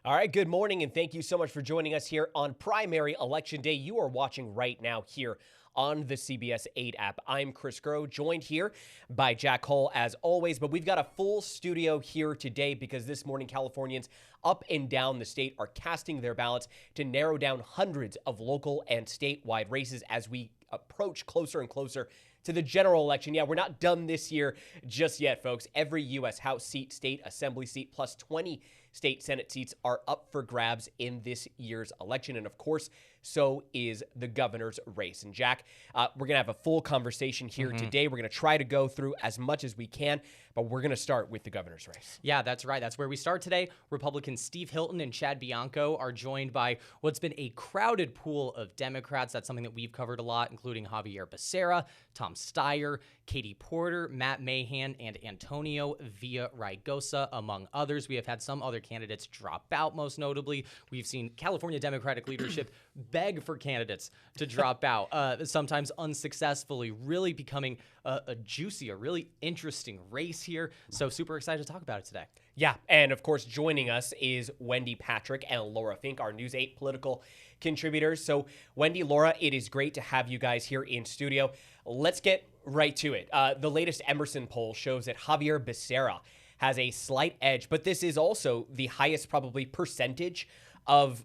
All right, good morning, and thank you so much for joining us here on primary election day. You are watching right now here on the CBS 8 app. I'm Chris Gros, joined here by Jack Hull as always, but we've got a full studio here today because this morning Californians up and down the state are casting their ballots to narrow down hundreds of local and statewide races as we approach closer and closer to the general election. Yeah, we're not done this year just yet, folks. Every U.S. House seat, state assembly seat, plus 20 state Senate seats are up for grabs in this year's election. And of course, so is the governor's race. And Jack, we're going to have a full conversation here today. We're going to try to go through as much as we can, but we're going to start with the governor's race. Yeah, that's right. That's where we start today. Republicans Steve Hilton and Chad Bianco are joined by what's been a crowded pool of Democrats. That's something that we've covered a lot, including Javier Becerra, Tom Steyer, Katie Porter, Matt Mahan, and Antonio Villaraigosa, among others. We have had some other candidates drop out, most notably. We've seen California Democratic leadership beg for candidates to drop out, sometimes unsuccessfully, really becoming a juicy, a really interesting race here. So super excited to talk about it today. Yeah, and of course, joining us is Wendy Patrick and Laura Fink, our News 8 political contributors. So Wendy, Laura, it is great to have you guys here in studio. Let's get right to it. The latest Emerson poll shows that Javier Becerra has a slight edge, but this is also the highest probably percentage of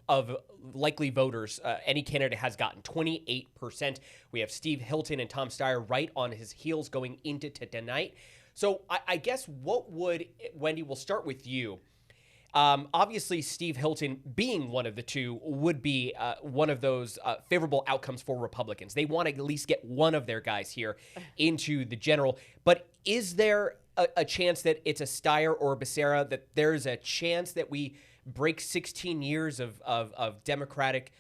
likely voters any candidate has gotten, 28%. We have Steve Hilton and Tom Steyer right on his heels going into tonight. So I guess Wendy, we'll start with you. Obviously, Steve Hilton being one of the two would be one of those favorable outcomes for Republicans. They want to at least get one of their guys here into the general. But is there a chance that it's a Steyer or a Becerra, that there's a chance that we break 16 years of Democratic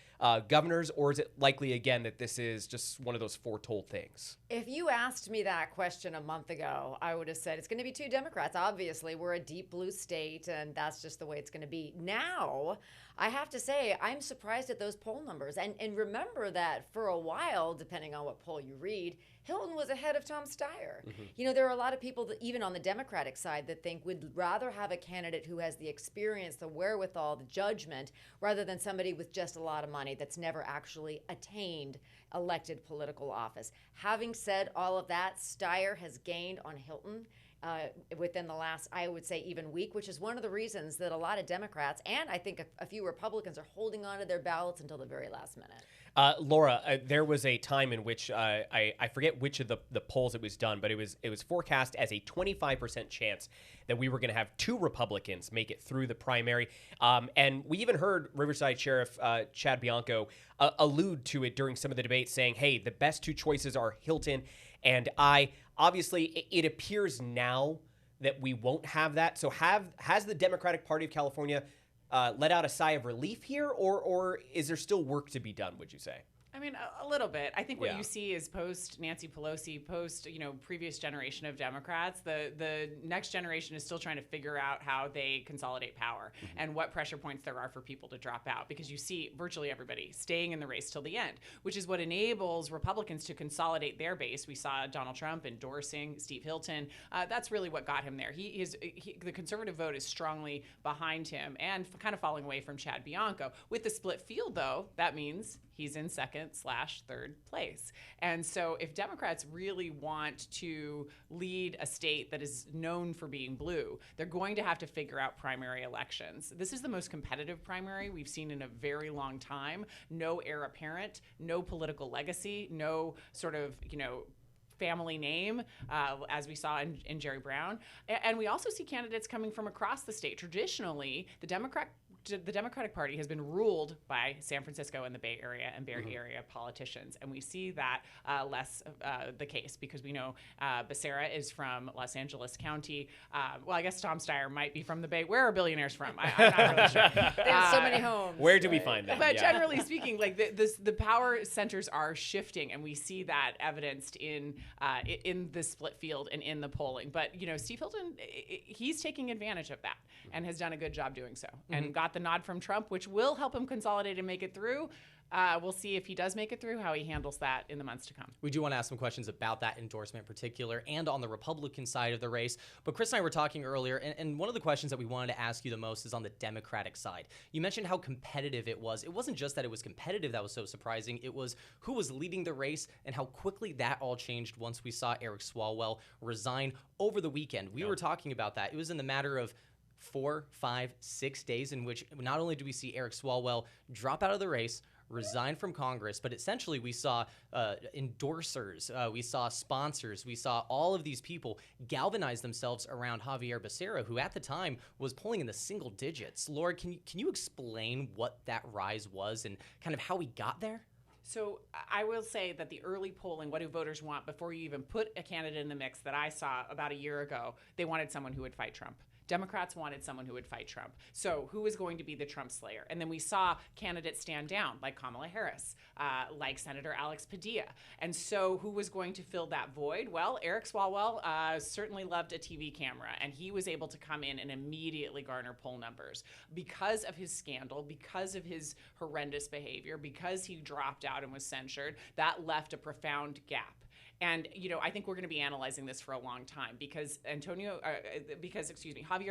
governors, or is it likely again that this is just one of those foretold things? If you asked me that question a month ago, I would have said it's going to be two Democrats. Obviously, we're a deep blue state, and that's just the way it's going to be. Now, I have to say, I'm surprised at those poll numbers. And remember that for a while, depending on what poll you read, Hilton was ahead of Tom Steyer. You know, there are a lot of people that, even on the Democratic side, that think we'd rather have a candidate who has the experience, the wherewithal, the judgment, rather than somebody with just a lot of money that's never actually attained elected political office. Having said all of that, Steyer has gained on Hilton within the last, I would say, even week, which is one of the reasons that a lot of Democrats and I think a few Republicans are holding on to their ballots until the very last minute. Laura, there was a time in which I forget which of the polls it was done, but it was forecast as a 25% chance that we were going to have two Republicans make it through the primary. And we even heard Riverside Sheriff Chad Bianco allude to it during some of the debates, saying, hey, the best two choices are Hilton and I. Obviously, it appears now that we won't have that. So has the Democratic Party of California let out a sigh of relief here, or is there still work to be done, would you say? I mean, a little bit. I think what you see is post Nancy Pelosi, post, previous generation of Democrats, the next generation is still trying to figure out how they consolidate power and what pressure points there are for people to drop out, because you see virtually everybody staying in the race till the end, which is what enables Republicans to consolidate their base. We saw Donald Trump endorsing Steve Hilton. That's really what got him there. The conservative vote is strongly behind him and kind of falling away from Chad Bianco. With the split field, though, that means he's in second/third place. And so if Democrats really want to lead a state that is known for being blue, they're going to have to figure out primary elections. This is the most competitive primary we've seen in a very long time. No heir apparent, no political legacy, no sort of, family name, as we saw in Jerry Brown. And we also see candidates coming from across the state. Traditionally, the Democratic Party has been ruled by San Francisco and the Bay Area and Bay Area politicians, and we see that less the case because we know Becerra is from Los Angeles County. Well, I guess Tom Steyer might be from the Bay. Where are billionaires from? I'm not really sure. They have so many homes. Where do we find them? But generally speaking, like the power centers are shifting, and we see that evidenced in the split field and in the polling. But Steve Hilton, he's taking advantage of that and has done a good job doing so, and got got the nod from Trump, which will help him consolidate and make it through. We'll see if he does make it through, how he handles that in the months to come. We do want to ask some questions about that endorsement in particular and on the Republican side of the race. But Chris and I were talking earlier, and one of the questions that we wanted to ask you the most is on the Democratic side. You mentioned how competitive it was. It wasn't just that it was competitive that was so surprising. It was who was leading the race and how quickly that all changed once we saw Eric Swalwell resign over the weekend. We were talking about that. It was in the matter of 4, 5, 6 days in which not only do we see Eric Swalwell drop out of the race, resign from Congress, but essentially we saw endorsers, we saw sponsors, we saw all of these people galvanize themselves around Javier Becerra, who at the time was polling in the single digits. Laura, can you explain what that rise was and kind of how we got there? So I will say that the early polling, what do voters want before you even put a candidate in the mix that I saw about a year ago, they wanted someone who would fight Trump. Democrats wanted someone who would fight Trump. So who is going to be the Trump slayer? And then we saw candidates stand down, like Kamala Harris, like Senator Alex Padilla. And so who was going to fill that void? Well, Eric Swalwell certainly loved a TV camera, and he was able to come in and immediately garner poll numbers. Because of his scandal, because of his horrendous behavior, because he dropped out and was censured, that left a profound gap. And, I think we're going to be analyzing this for a long time because Javier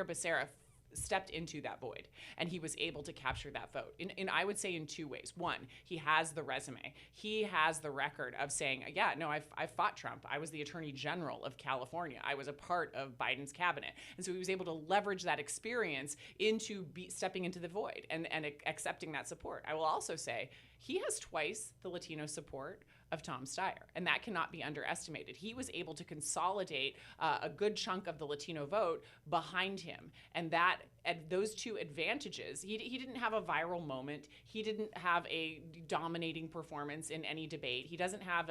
Becerra stepped into that void and he was able to capture that vote. And I would say in two ways. One, he has the resume. He has the record of saying, yeah, no, I fought Trump. I was the Attorney General of California. I was a part of Biden's cabinet. And so he was able to leverage that experience into stepping into the void and accepting that support. I will also say he has twice the Latino support of Tom Steyer, and that cannot be underestimated. He was able to consolidate a good chunk of the Latino vote behind him, and those two advantages, he didn't have a viral moment. He didn't have a dominating performance in any debate. He doesn't have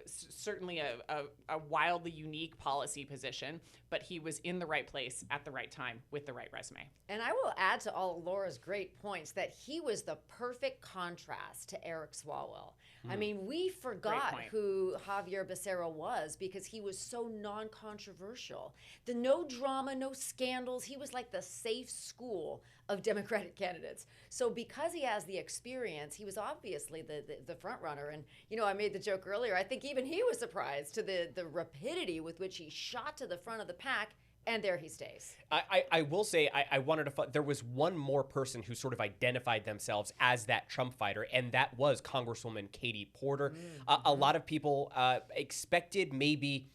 certainly a wildly unique policy position, but he was in the right place at the right time with the right resume. And I will add to all of Laura's great points that he was the perfect contrast to Eric Swalwell. I mean, we forgot who Javier Becerra was because he was so non-controversial. The no drama, no scandals. He was like the safe school of Democratic candidates. So because he has the experience, he was obviously the front runner. And, I made the joke earlier. I think even he was surprised to the rapidity with which he shot to the front of the pack. And there he stays. I will say I wanted to. There was one more person who sort of identified themselves as that Trump fighter, and that was Congresswoman Katie Porter. A lot of people expected maybe.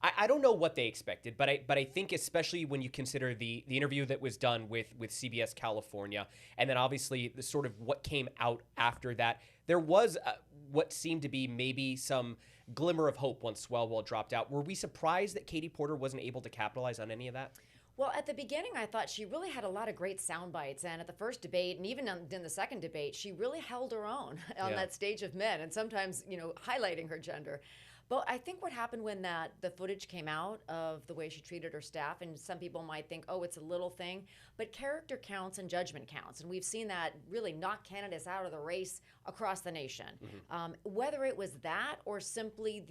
I don't know what they expected, but I think especially when you consider the interview that was done with CBS California, and then obviously the sort of what came out after that, there was what seemed to be maybe some glimmer of hope once Swalwell dropped out. Were we surprised that Katie Porter wasn't able to capitalize on any of that? Well, at the beginning, I thought she really had a lot of great sound bites. And at the first debate, and even in the second debate, she really held her own on that stage of men, and sometimes, highlighting her gender. But I think what happened when the footage came out of the way she treated her staff, and some people might think, oh, it's a little thing, but character counts and judgment counts. And we've seen that really knock candidates out of the race across the nation. Whether it was that or simply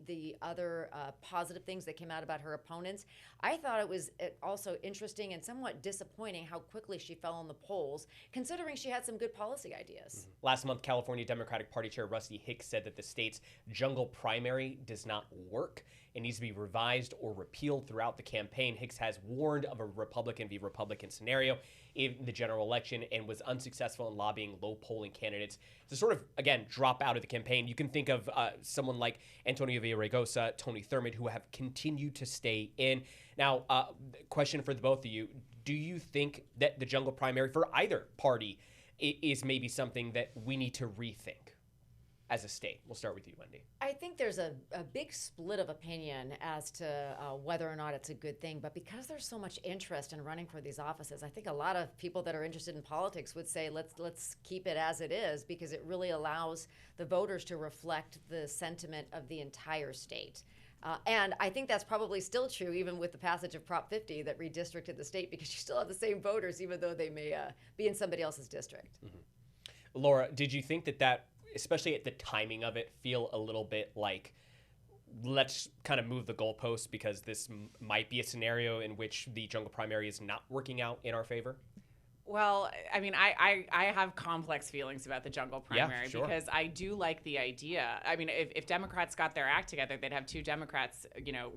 the other positive things that came out about her opponents, I thought it was also interesting and somewhat disappointing how quickly she fell in the polls, considering she had some good policy ideas. Last month, California Democratic Party Chair Rusty Hicks said that the state's jungle primary does not work. It needs to be revised or repealed throughout the campaign. Hicks has warned of a Republican v. Republican scenario in the general election and was unsuccessful in lobbying low polling candidates to sort of, again, drop out of the campaign. You can think of someone like Antonio Villaraigosa, Tony Thurmond, who have continued to stay in. Now, question for the both of you. Do you think that the jungle primary for either party is maybe something that we need to rethink as a state? We'll start with you, Wendy. I think there's a big split of opinion as to whether or not it's a good thing. But because there's so much interest in running for these offices, I think a lot of people that are interested in politics would say, let's keep it as it is, because it really allows the voters to reflect the sentiment of the entire state. And I think that's probably still true even with the passage of Prop 50 that redistricted the state, because you still have the same voters even though they may be in somebody else's district. Laura, did you think that especially at the timing of it, feel a little bit like, let's kind of move the goalposts because this might be a scenario in which the jungle primary is not working out in our favor? Well, I mean, I have complex feelings about the jungle primary because I do like the idea. I mean, if Democrats got their act together, they'd have 2 Democrats,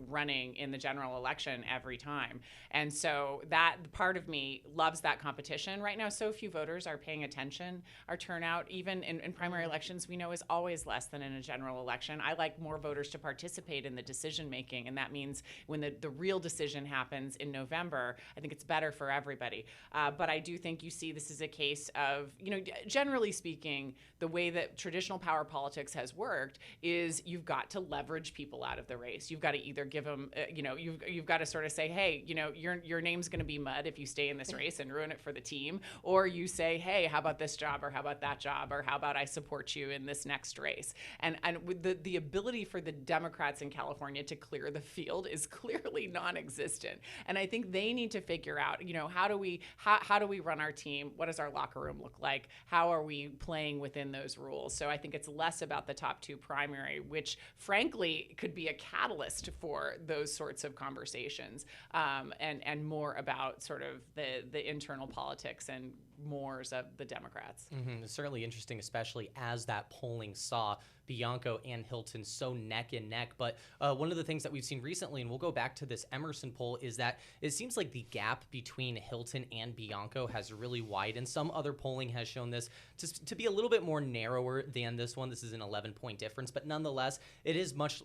running in the general election every time. And so that part of me loves that competition. Right now, so few voters are paying attention. Our turnout, even in primary elections, we know is always less than in a general election. I like more voters to participate in the decision making. And that means when the real decision happens in November, I think it's better for everybody. But I do think you see this is a case of, generally speaking, the way that traditional power politics has worked is you've got to leverage people out of the race. You've got to either give them, you've got to sort of say, hey, your name's going to be mud if you stay in this race and ruin it for the team. Or you say, hey, how about this job, or how about that job, or how about I support you in this next race? And with the ability for the Democrats in California to clear the field is clearly non-existent. And I think they need to figure out, how do we run our team? What does our locker room look like? How are we playing within those rules? So I think it's less about the top 2 primary, which frankly could be a catalyst for those sorts of conversations, and more about sort of the internal politics and mores of the Democrats. It's certainly interesting, especially as that polling saw Bianco and Hilton so neck and neck. But one of the things that we've seen recently, and we'll go back to this Emerson poll, is that it seems like the gap between Hilton and Bianco has really widened. Some other polling has shown this to be a little bit more narrower than this one. This is an 11-point difference, but nonetheless, it is much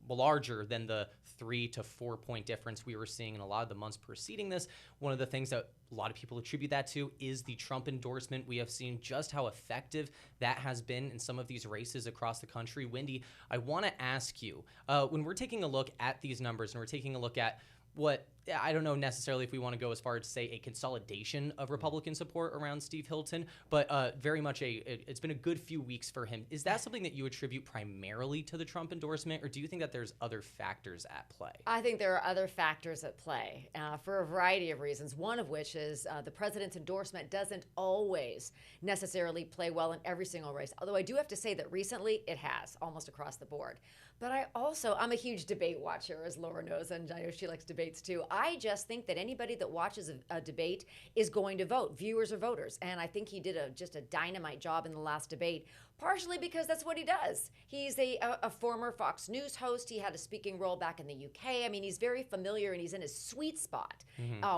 larger than the 3 to 4 point difference we were seeing in a lot of the months preceding this. One of the things that a lot of people attribute that to is the Trump endorsement. We have seen just how effective that has been in some of these races across the country. Wendy, I want to ask you, when we're taking a look at these numbers and we're taking a look at what, I don't know necessarily if we want to go as far as to say a consolidation of Republican support around Steve Hilton, but very much it's been a good few weeks for him. Is that something that you attribute primarily to the Trump endorsement, or do you think that there's other factors at play? I think there are other factors at play for a variety of reasons, one of which is the president's endorsement doesn't always necessarily play well in every single race, although I do have to say that recently it has, almost across the board. But I'm a huge debate watcher, as Laura knows, and I know she likes debates too. I just think that anybody that watches a debate is going to vote. Viewers are voters. And I think he did just a dynamite job in the last debate, partially because that's what he does. He's a former Fox News host. He had a speaking role back in the UK. I mean, he's very familiar and he's in his sweet spot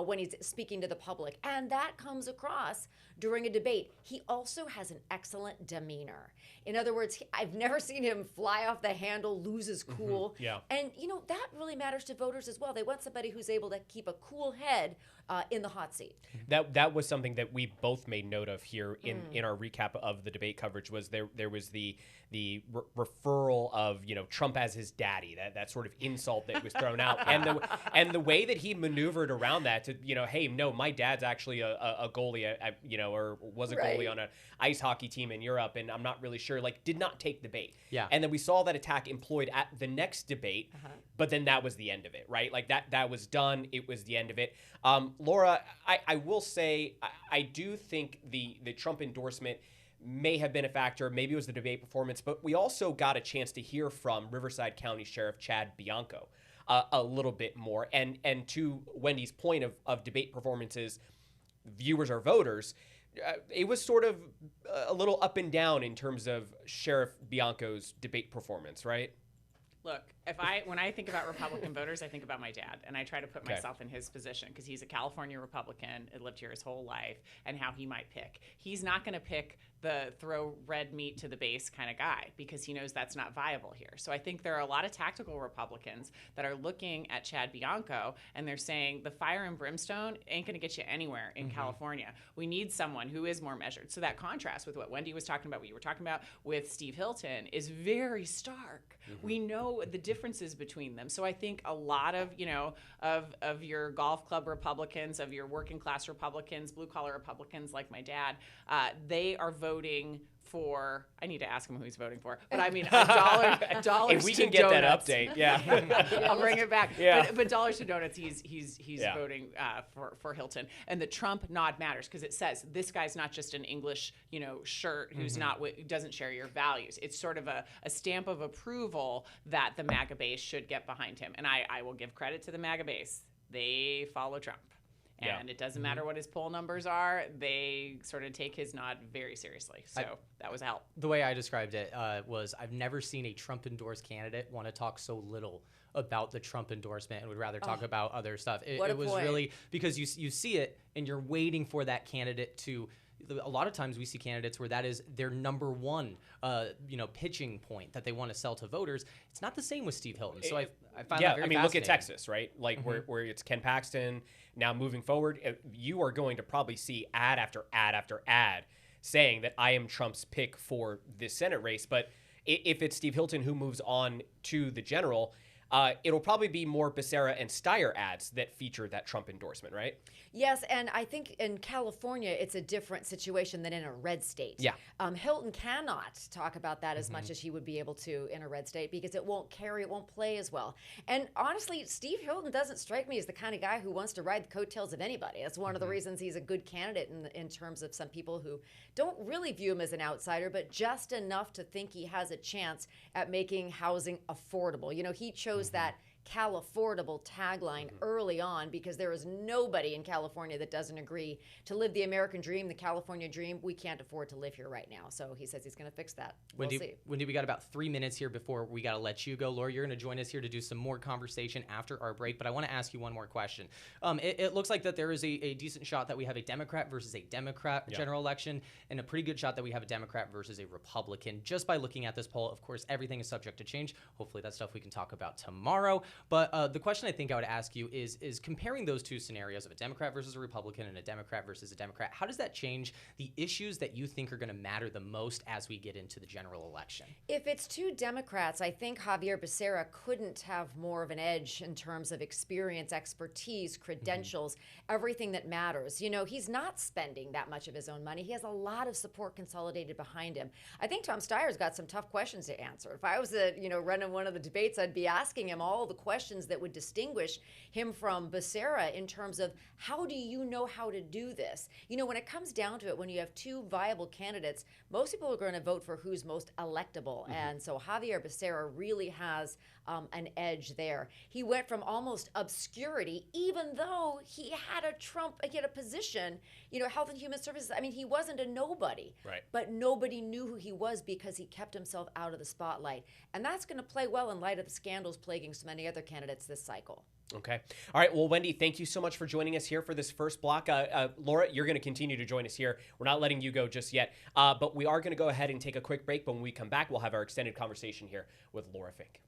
when he's speaking to the public. And that comes across during a debate. He also has an excellent demeanor. In other words, I've never seen him fly off the handle, lose his cool. Yeah. And, that really matters to voters as well. They want somebody who's able to keep a cool head in the hot seat. That was something that we both made note of here in our recap of the debate coverage. Was there was the referral of Trump as his daddy, that sort of insult that was thrown out, and the way that he maneuvered around that to hey, no, my dad's actually a goalie, or was a goalie on an ice hockey team in Europe, and I'm not really sure, did not take the bait. Yeah. And then we saw that attack employed at the next debate, but then that was the end of it, right? That was done. It was the end of it. Laura, I will say I do think the Trump endorsement may have been a factor. Maybe it was the debate performance, but we also got a chance to hear from Riverside County Sheriff Chad Bianco a little bit more. And to Wendy's point of debate performances, viewers are voters. It was sort of a little up and down in terms of Sheriff Bianco's debate performance, right? Look, when I think about Republican voters, I think about my dad, and I try to put myself in his position because he's a California Republican, lived here his whole life, and how he might pick. He's not going to pick the throw red meat to the base kind of guy because he knows that's not viable here. So I think there are a lot of tactical Republicans that are looking at Chad Bianco and they're saying the fire and brimstone ain't going to get you anywhere in California. We need someone who is more measured. So that contrast with what Wendy was talking about, what you were talking about with Steve Hilton is very stark. We know the differences between them. So I think a lot of, of your golf club Republicans, of your working class Republicans, blue collar Republicans like my dad, they are voting for, I need to ask him who he's voting for, but I mean, dollars if we to can get donuts. that update, yeah. I'll bring it back. Yeah. But dollars to donuts, he's voting for Hilton. And the Trump nod matters because it says this guy's not just an English, shirt who's doesn't share your values. It's sort of a stamp of approval that the MAGA base should get behind him. And I will give credit to the MAGA base. They follow Trump. And it doesn't matter what his poll numbers are. They sort of take his nod very seriously. So that was a help. The way I described it was I've never seen a Trump-endorsed candidate want to talk so little about the Trump endorsement and would rather talk about other stuff. It was point. really because you see it and you're waiting for that candidate to. A lot of times we see candidates where that is their number one, pitching point that they want to sell to voters. It's not the same with Steve Hilton. So I find that very look at fascinating. Texas, right? Like where it's Ken Paxton. Now moving forward, you are going to probably see ad after ad after ad saying that I am Trump's pick for this Senate race. But if it's Steve Hilton who moves on to the general, it'll probably be more Becerra and Steyer ads that feature that Trump endorsement, right? Yes, and I think in California, it's a different situation than in a red state. Yeah. Hilton cannot talk about that as much as he would be able to in a red state because it won't play as well. And honestly, Steve Hilton doesn't strike me as the kind of guy who wants to ride the coattails of anybody. That's one of the reasons he's a good candidate in terms of some people who don't really view him as an outsider, but just enough to think he has a chance at making housing affordable. He chose that Cal-affordable tagline early on because there is nobody in California that doesn't agree to live the American dream, the California dream. We can't afford to live here right now. So he says he's going to fix that. We'll see. Wendy, we got about 3 minutes here before we got to let you go. Laura, you're going to join us here to do some more conversation after our break, but I want to ask you one more question. It looks like that there is a decent shot that we have a Democrat versus a Democrat general election and a pretty good shot that we have a Democrat versus a Republican just by looking at this poll. Of course, everything is subject to change. Hopefully that's stuff we can talk about tomorrow. But the question I think I would ask you is comparing those two scenarios of a Democrat versus a Republican and a Democrat versus a Democrat, how does that change the issues that you think are going to matter the most as we get into the general election? If it's two Democrats, I think Javier Becerra couldn't have more of an edge in terms of experience, expertise, credentials, everything that matters. He's not spending that much of his own money. He has a lot of support consolidated behind him. I think Tom Steyer's got some tough questions to answer. If I was running one of the debates, I'd be asking him all the questions that would distinguish him from Becerra in terms of how do you know how to do this? When it comes down to it, when you have two viable candidates, most people are going to vote for who's most electable. And so Javier Becerra really has an edge there. He went from almost obscurity, even though he had a position, Health and Human Services. I mean, he wasn't a nobody, right? But nobody knew who he was because he kept himself out of the spotlight. And that's going to play well in light of the scandals plaguing so many other candidates this cycle. Okay. All right. Well, Wendy, thank you so much for joining us here for this first block. Laura, you're going to continue to join us here. We're not letting you go just yet, but we are going to go ahead and take a quick break. But when we come back, we'll have our extended conversation here with Laura Fink.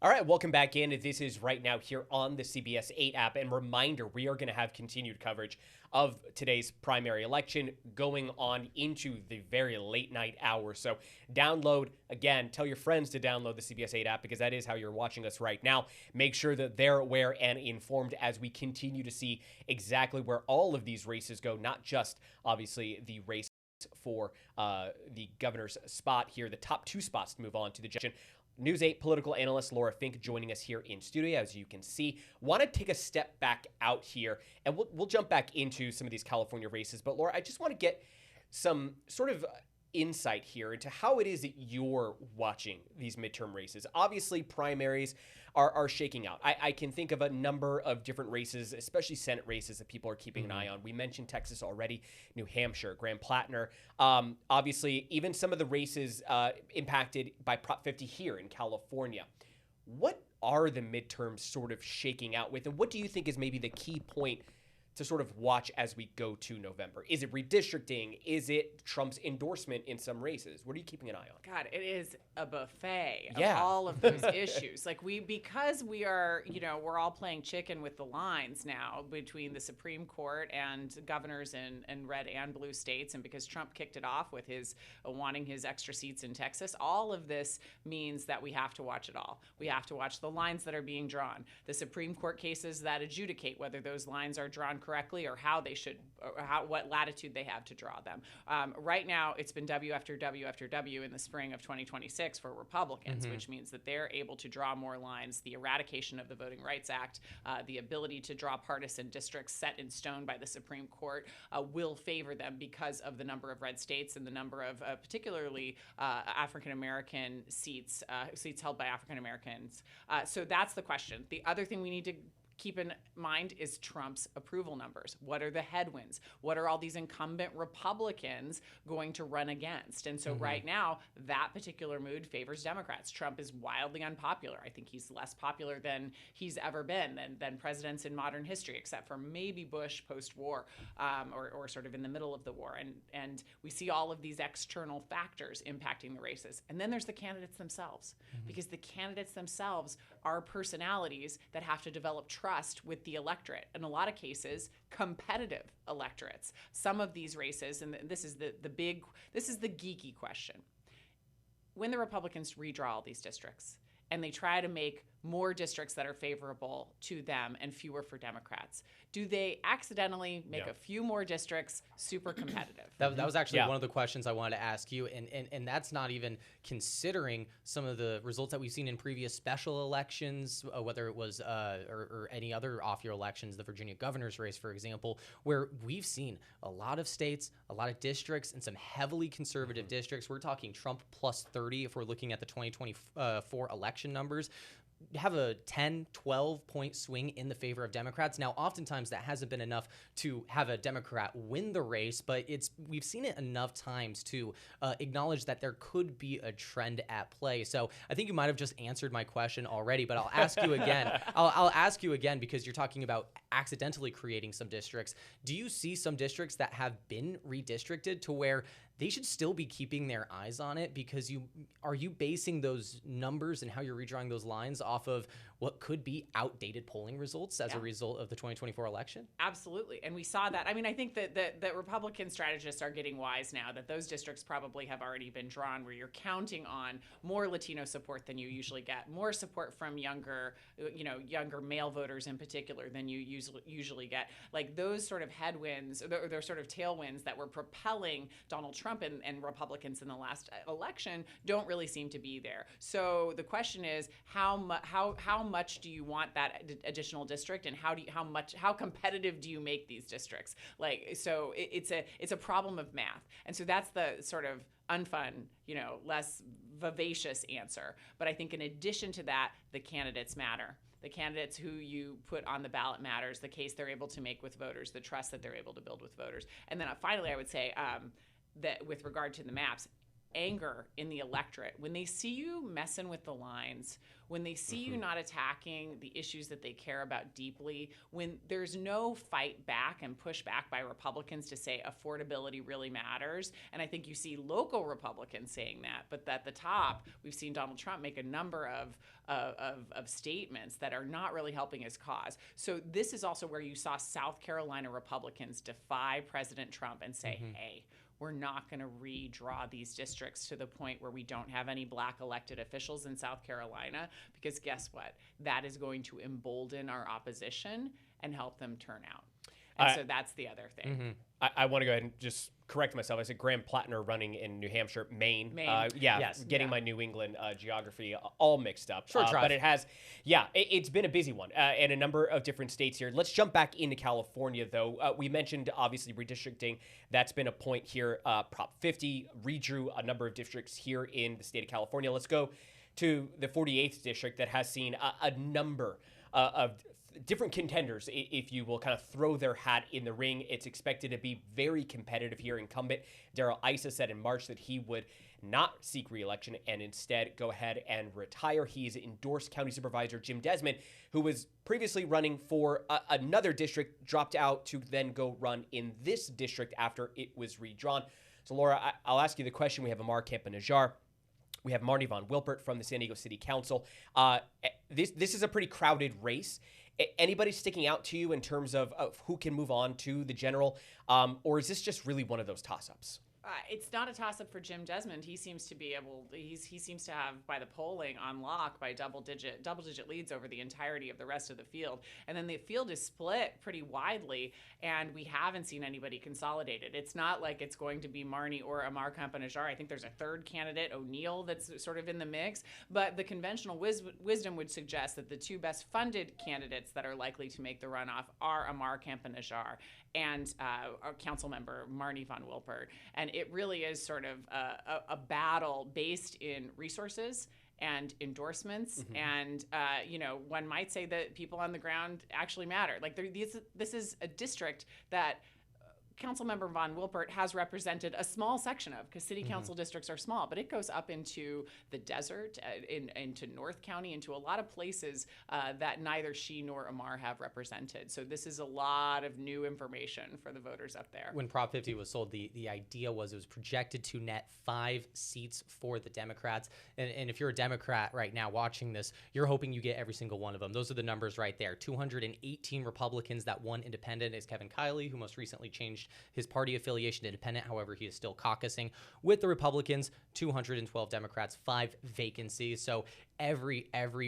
All right, welcome back in. This is Right Now here on the CBS 8 app. And reminder, we are going to have continued coverage of today's primary election going on into the very late night hours. So download, again, tell your friends to download the CBS 8 app because that is how you're watching us right now. Make sure that they're aware and informed as we continue to see exactly where all of these races go, not just, obviously, the race for the governor's spot here, the top 2 spots to move on to the general. News 8 political analyst Laura Fink joining us here in studio, as you can see. Want to take a step back out here, and we'll jump back into some of these California races. But Laura, I just want to get some sort of insight here into how it is that you're watching these midterm races. Obviously, primaries are shaking out. I can think of a number of different races, especially Senate races, that people are keeping an eye on. We mentioned Texas already, New Hampshire, Grand Plattner. Obviously, even some of the races impacted by Prop 50 here in California. What are the midterms sort of shaking out with, and what do you think is maybe the key point to sort of watch as we go to November? Is it redistricting? Is it Trump's endorsement in some races? What are you keeping an eye on? God, it is a buffet of all of those issues. Like because we are, we're all playing chicken with the lines now between the Supreme Court and governors in red and blue states, and because Trump kicked it off with his wanting his extra seats in Texas, all of this means that we have to watch it all. We have to watch the lines that are being drawn, the Supreme Court cases that adjudicate whether those lines are drawn correctly or how they should, what latitude they have to draw them. Right now, it's been W after W after W in the spring of 2026 for Republicans, which means that they're able to draw more lines. The eradication of the Voting Rights Act, the ability to draw partisan districts set in stone by the Supreme Court will favor them because of the number of red states and the number of particularly African American seats held by African Americans. So that's the question. The other thing we need to keep in mind is Trump's approval numbers. What are the headwinds? What are all these incumbent Republicans going to run against? And so right now, that particular mood favors Democrats. Trump is wildly unpopular. I think he's less popular than he's ever been, than presidents in modern history, except for maybe Bush post-war, or sort of in the middle of the war. And we see all of these external factors impacting the races. And then there's the candidates themselves, because the candidates themselves are personalities that have to develop trust with the electorate. In a lot of cases, competitive electorates. Some of these races, and this is the geeky question. When the Republicans redraw all these districts and they try to make more districts that are favorable to them and fewer for Democrats, do they accidentally make a few more districts super competitive? That was actually one of the questions I wanted to ask you, and that's not even considering some of the results that we've seen in previous special elections, whether it was or any other off-year elections, the Virginia governor's race, for example, where we've seen a lot of states, a lot of districts, and some heavily conservative districts. We're talking Trump plus 30 if we're looking at the 2024 election numbers, have a 10, 12 point swing in the favor of Democrats. Now, oftentimes that hasn't been enough to have a Democrat win the race, but we've seen it enough times to acknowledge that there could be a trend at play. So I think you might have just answered my question already, but I'll ask you again. I'll ask you again because you're talking about accidentally creating some districts. Do you see some districts that have been redistricted to where they should still be keeping their eyes on it? Because are you basing those numbers and how you're redrawing those lines off of what could be outdated polling results as a result of the 2024 election? Absolutely. And we saw that. I mean, I think that Republican strategists are getting wise now that those districts probably have already been drawn where you're counting on more Latino support than you usually get, more support from younger male voters in particular than you usually get. Like those sort of headwinds, or those sort of tailwinds that were propelling Donald Trump and Republicans in the last election don't really seem to be there. So the question is, how much do you want that additional district, and how competitive do you make these districts? Like, so it's a problem of math, and so that's the sort of unfun, less vivacious answer. But I think in addition to that, the candidates matter. The candidates who you put on the ballot matters, the case they're able to make with voters, the trust that they're able to build with voters. And then finally, I would say that with regard to the maps, anger in the electorate, when they see you messing with the lines, when they see you not attacking the issues that they care about deeply, when there's no fight back and push back by Republicans to say affordability really matters, and I think you see local Republicans saying that, but at the top, we've seen Donald Trump make a number of statements that are not really helping his cause. So this is also where you saw South Carolina Republicans defy President Trump and say, hey, we're not going to redraw these districts to the point where we don't have any black elected officials in South Carolina, because guess what? That is going to embolden our opposition and help them turn out. And so that's the other thing. I want to go ahead and just correct myself. I said Graham Plattner running in New Hampshire, Maine. Getting my New England geography all mixed up. But it has, it's been a busy one in a number of different states here. Let's jump back into California, though. We mentioned, obviously, redistricting. That's been a point here. Prop 50 redrew a number of districts here in the state of California. Let's go to the 48th district that has seen a number of different contenders, if you will, kind of throw their hat in the ring. It's expected to be very competitive here. Incumbent Darrell Issa said in March that he would not seek re-election and instead go ahead and retire. He's endorsed County Supervisor Jim Desmond, who was previously running for another district, dropped out to then go run in this district after it was redrawn. So, Laura, I'll ask you the question. We have Amar Campa-Najjar. We have Marnie Von Wilpert from the San Diego City Council. This is a pretty crowded race. Anybody sticking out to you in terms of who can move on to the general, or is this just really one of those toss-ups? It's not a toss-up for Jim Desmond. He seems to be able. He seems to have, by the polling, on lock by double-digit leads over the entirety of the rest of the field. And then the field is split pretty widely, and we haven't seen anybody consolidated. It's not like it's going to be Marnie or Amar Campa-Najjar. I think there's a third candidate, O'Neill, that's sort of in the mix. But the conventional wisdom would suggest that the two best-funded candidates that are likely to make the runoff are Amar Campa-Najjar and our council member Marnie Von Wilpert. And it really is sort of a battle based in resources and endorsements. And, one might say that people on the ground actually matter. Like this is a district that Councilmember Von Wilpert has represented a small section of, because city council districts are small, but it goes up into the desert, into North County, into a lot of places that neither she nor Amar have represented. So this is a lot of new information for the voters up there. When Prop 50 was sold, the idea was it was projected to net 5 seats for the Democrats. And if you're a Democrat right now watching this, you're hoping you get every single one of them. Those are the numbers right there. 218 Republicans, that one independent is Kevin Kiley, who most recently changed his party affiliation to independent. However, he is still caucusing with the Republicans. 212 Democrats, 5 vacancies. So every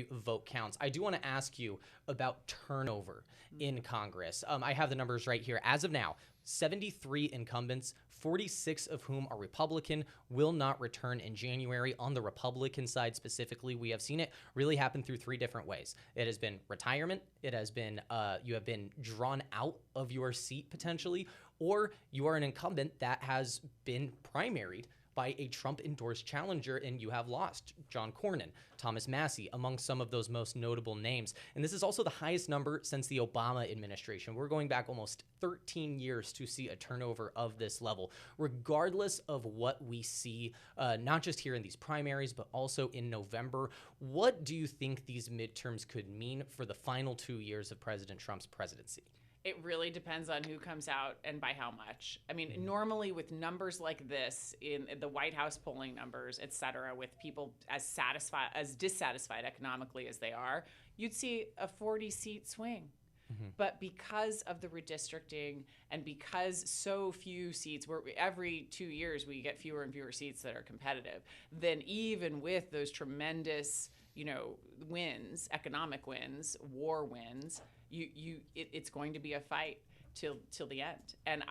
vote counts. I do want to ask you about turnover in Congress. I have the numbers right here. As of now, 73 incumbents, 46 of whom are Republican, will not return in January. On the Republican side specifically, we have seen it really happen through 3 different ways. It has been retirement. It has been you have been drawn out of your seat potentially, or you are an incumbent that has been primaried by a Trump-endorsed challenger, and you have lost. John Cornyn, Thomas Massie, among some of those most notable names. And this is also the highest number since the Obama administration. We're going back almost 13 years to see a turnover of this level. Regardless of what we see, not just here in these primaries, but also in November, what do you think these midterms could mean for the final 2 years of President Trump's presidency? It really depends on who comes out and by how much. I mean, normally with numbers like this in the White House polling numbers, et cetera, with people as dissatisfied economically as they are, you'd see a 40-seat swing. But because of the redistricting and because so few seats, every 2 years we get fewer and fewer seats that are competitive, then even with those tremendous, wins, economic wins, war wins, it's going to be a fight till the end. And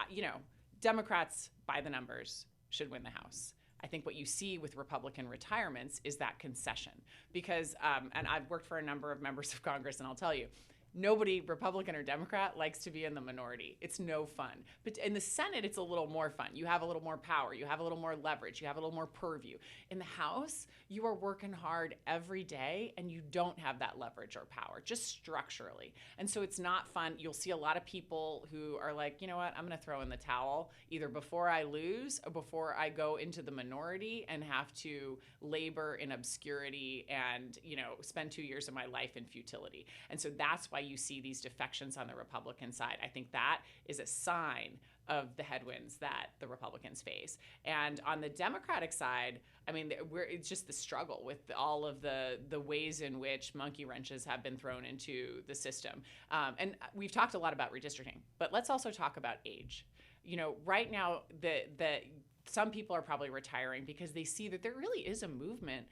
Democrats by the numbers should win the House. I think what you see with Republican retirements is that concession, because and I've worked for a number of members of Congress, and I'll tell you, nobody, Republican or Democrat, likes to be in the minority. It's no fun. But in the Senate, it's a little more fun. You have a little more power. You have a little more leverage. You have a little more purview. In the House, you are working hard every day, and you don't have that leverage or power, just structurally. And so it's not fun. You'll see a lot of people who are like, you know what, I'm going to throw in the towel either before I lose or before I go into the minority and have to labor in obscurity and, spend 2 years of my life in futility. And so that's why you see these defections on the Republican side. I think that is a sign of the headwinds that the Republicans face. And on the Democratic side, I mean, it's just the struggle with all of the ways in which monkey wrenches have been thrown into the system. And we've talked a lot about redistricting, but let's also talk about age. Right now, some people are probably retiring because they see that there really is a movement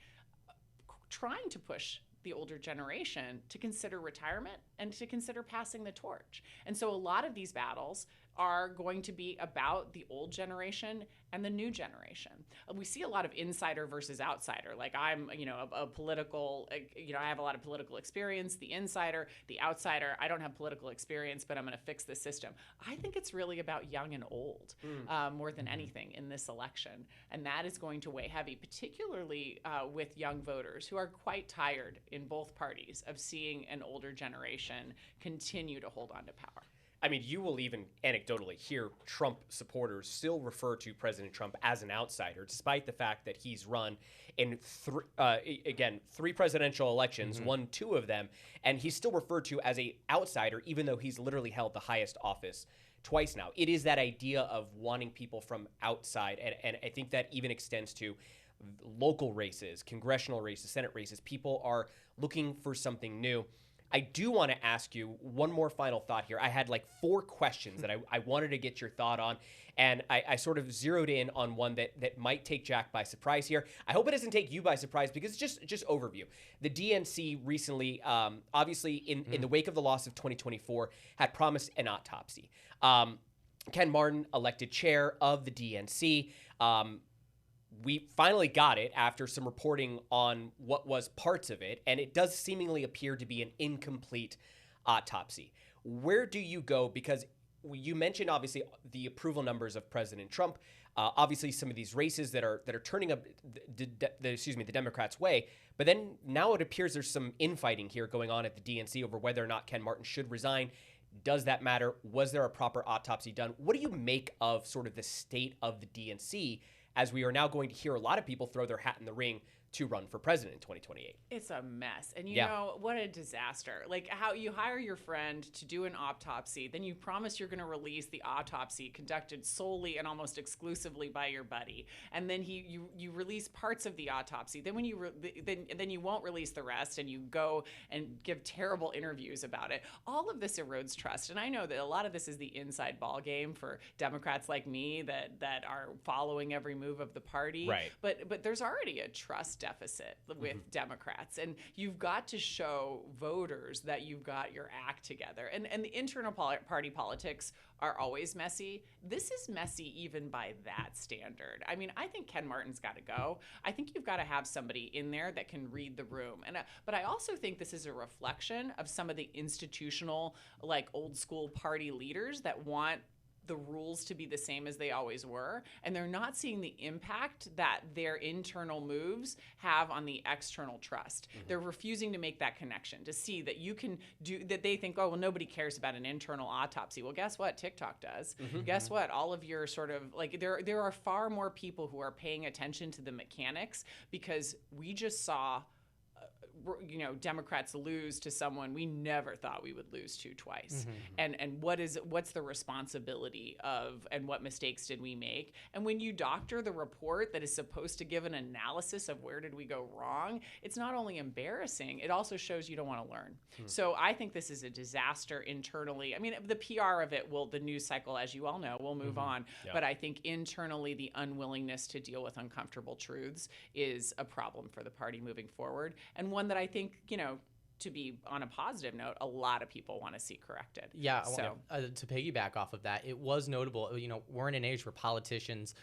trying to push the older generation to consider retirement and to consider passing the torch. And so a lot of these battles are going to be about the old generation and the new generation. We see a lot of insider versus outsider. Like I'm, a political, I have a lot of political experience, the insider, the outsider, I don't have political experience, but I'm going to fix the system. I think it's really about young and old more than anything in this election. And that is going to weigh heavy, particularly with young voters who are quite tired in both parties of seeing an older generation continue to hold on to power. I mean, you will even anecdotally hear Trump supporters still refer to President Trump as an outsider, despite the fact that he's run in three presidential elections, won 2 of them, and he's still referred to as an outsider, even though he's literally held the highest office twice now. It is that idea of wanting people from outside, and I think that even extends to local races, congressional races, Senate races. People are looking for something new. I do want to ask you one more final thought here. I had like 4 questions that I wanted to get your thought on, and I sort of zeroed in on one that might take Jack by surprise here. I hope it doesn't take you by surprise because it's just overview. The DNC recently, obviously in the wake of the loss of 2024, had promised an autopsy. Ken Martin elected chair of the DNC. We finally got it after some reporting on what was parts of it, and it does seemingly appear to be an incomplete autopsy. Where do you go? Because you mentioned, obviously, the approval numbers of President Trump, obviously some of these races that are turning up the Democrats' way, but then now it appears there's some infighting here going on at the DNC over whether or not Ken Martin should resign. Does that matter? Was there a proper autopsy done? What do you make of sort of the state of the DNC as we are now going to hear a lot of people throw their hat in the ring to run for president in 2028? It's a mess. And you know, what a disaster. Like how you hire your friend to do an autopsy, then you promise you're going to release the autopsy conducted solely and almost exclusively by your buddy. And then you release parts of the autopsy. Then when then you won't release the rest, and you go and give terrible interviews about it. All of this erodes trust. And I know that a lot of this is the inside ball game for Democrats like me that are following every move of the party. Right. But there's already a trust deficit with Democrats, and you've got to show voters that you've got your act together. And the internal party politics are always messy. This is messy even by that standard. I mean, I think Ken Martin's got to go. I think you've got to have somebody in there that can read the room. But I also think this is a reflection of some of the institutional, like old school party leaders that want the rules to be the same as they always were, and they're not seeing the impact that their internal moves have on the external trust. They're refusing to make that connection, to see that you can do that. They think, oh, well, nobody cares about an internal autopsy. Well, guess what? TikTok does. Guess what? All of your sort of like there are far more people who are paying attention to the mechanics, because we just saw Democrats lose to someone we never thought we would lose to twice. And what's the responsibility of, and what mistakes did we make? And when you doctor the report that is supposed to give an analysis of where did we go wrong, it's not only embarrassing, it also shows you don't want to learn. So I think this is a disaster internally. I mean, the PR of it the news cycle, as you all know, will move on. Yeah. But I think internally, the unwillingness to deal with uncomfortable truths is a problem for the party moving forward, and one that I think, to be on a positive note, a lot of people want to see corrected. Yeah, So to piggyback off of that, it was notable. We're in an age where politicians,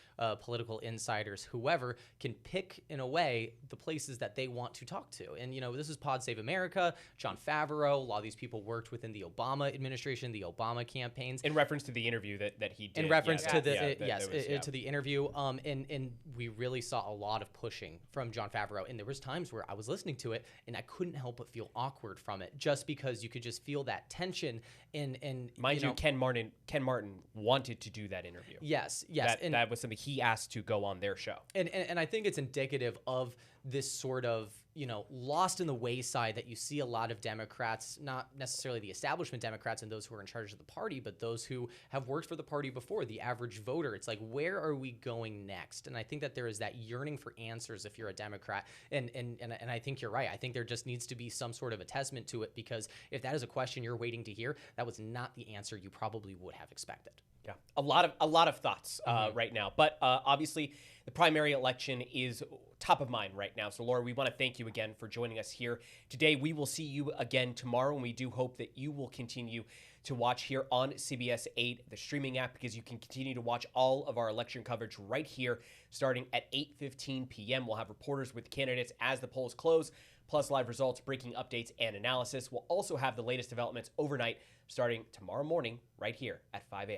political insiders, whoever can pick in a way the places that they want to talk to. And this is Pod Save America, John Favreau. A lot of these people worked within the Obama administration, the Obama campaigns. In reference to the interview that he did. In reference to to the interview, and we really saw a lot of pushing from John Favreau. And there was times where I was listening to it and I couldn't help but feel awkward from it, just because you could just feel that tension. And mind you, Ken Martin wanted to do that interview. Yes, that was something he asked to go on their show. And I think it's indicative of this sort of lost in the wayside that you see a lot of Democrats, not necessarily the establishment Democrats and those who are in charge of the party, but those who have worked for the party before, the average voter. It's like, where are we going next? And I think that there is that yearning for answers if you're a Democrat. And I think you're right. I think there just needs to be some sort of a testament to it, because if that is a question you're waiting to hear, that was not the answer you probably would have expected. Yeah, a lot of thoughts right now, but obviously the primary election is top of mind right now. So Laura, we want to thank you again for joining us here today. We will see you again tomorrow, and we do hope that you will continue to watch here on CBS 8, the streaming app, because you can continue to watch all of our election coverage right here starting at 8:15 p.m. We'll have reporters with candidates as the polls close, plus live results, breaking updates, and analysis. We'll also have the latest developments overnight starting tomorrow morning right here at 5 a.m.